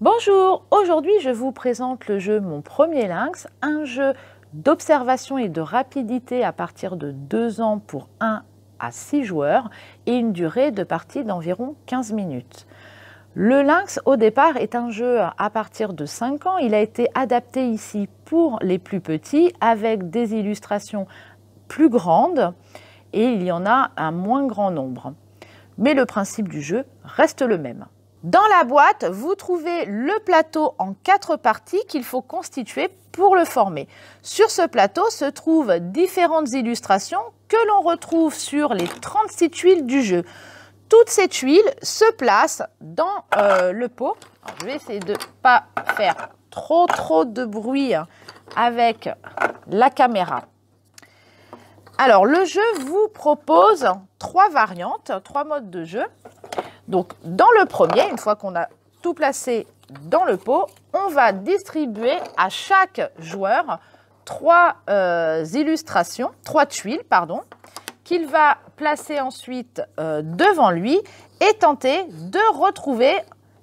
Bonjour, aujourd'hui je vous présente le jeu Mon premier lynx, un jeu d'observation et de rapidité à partir de 2 ans pour 1 à 6 joueurs et une durée de partie d'environ 15 minutes. Le lynx au départ est un jeu à partir de 5 ans, il a été adapté ici pour les plus petits avec des illustrations plus grandes et il y en a un moins grand nombre. Mais le principe du jeu reste le même. Dans la boîte, vous trouvez le plateau en 4 parties qu'il faut constituer pour le former. Sur ce plateau se trouvent différentes illustrations que l'on retrouve sur les 36 tuiles du jeu. Toutes ces tuiles se placent dans le pot. Alors, je vais essayer de ne pas faire trop de bruit avec la caméra. Alors, le jeu vous propose 3 variantes, 3 modes de jeu. Donc, dans le premier, une fois qu'on a tout placé dans le pot, on va distribuer à chaque joueur 3 tuiles, qu'il va placer ensuite devant lui et tenter de retrouver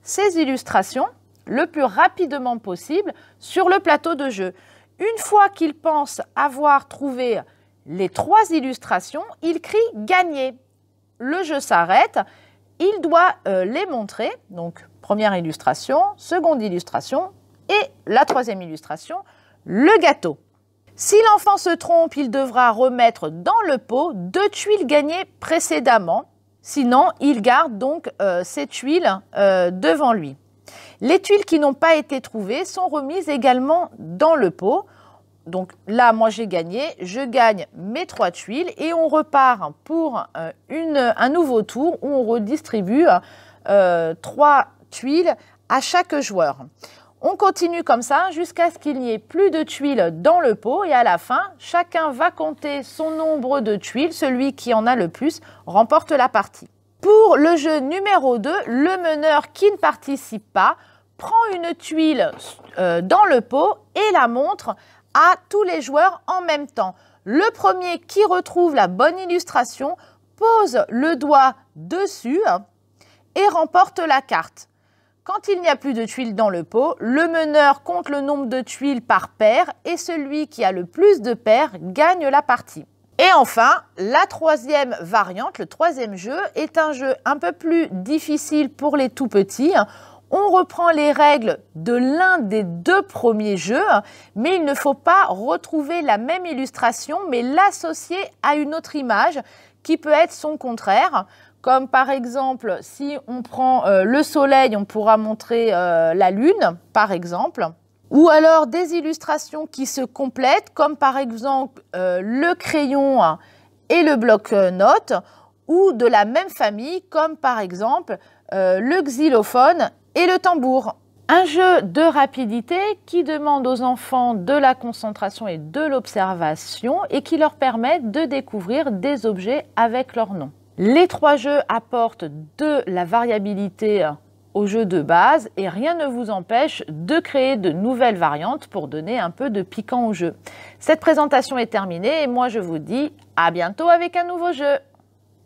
ces illustrations le plus rapidement possible sur le plateau de jeu. Une fois qu'il pense avoir trouvé les 3 illustrations, il crie « Gagné ». Le jeu s'arrête. Il doit les montrer, donc première illustration, seconde illustration et la 3e illustration, le gâteau. Si l'enfant se trompe, il devra remettre dans le pot 2 tuiles gagnées précédemment, sinon il garde donc ces tuiles devant lui. Les tuiles qui n'ont pas été trouvées sont remises également dans le pot. Donc là, moi j'ai gagné, je gagne mes 3 tuiles et on repart pour un nouveau tour où on redistribue 3 tuiles à chaque joueur. On continue comme ça jusqu'à ce qu'il n'y ait plus de tuiles dans le pot et à la fin, chacun va compter son nombre de tuiles. Celui qui en a le plus remporte la partie. Pour le jeu numéro 2, le meneur qui ne participe pas prend une tuile dans le pot et la montre à tous les joueurs en même temps. Le premier qui retrouve la bonne illustration pose le doigt dessus et remporte la carte. Quand il n'y a plus de tuiles dans le pot, le meneur compte le nombre de tuiles par paire et celui qui a le plus de paires gagne la partie. Et enfin, la 3e variante, le 3e jeu, est un jeu un peu plus difficile pour les tout petits. On reprend les règles de l'un des 2 premiers jeux, mais il ne faut pas retrouver la même illustration, mais l'associer à une autre image qui peut être son contraire. Comme par exemple, si on prend le soleil, on pourra montrer la lune, par exemple. Ou alors des illustrations qui se complètent, comme par exemple le crayon et le bloc-notes, ou de la même famille, comme par exemple le xylophone et le tambour. Un jeu de rapidité qui demande aux enfants de la concentration et de l'observation et qui leur permet de découvrir des objets avec leur nom. Les 3 jeux apportent de la variabilité au jeu de base et rien ne vous empêche de créer de nouvelles variantes pour donner un peu de piquant au jeu. Cette présentation est terminée et moi je vous dis à bientôt avec un nouveau jeu.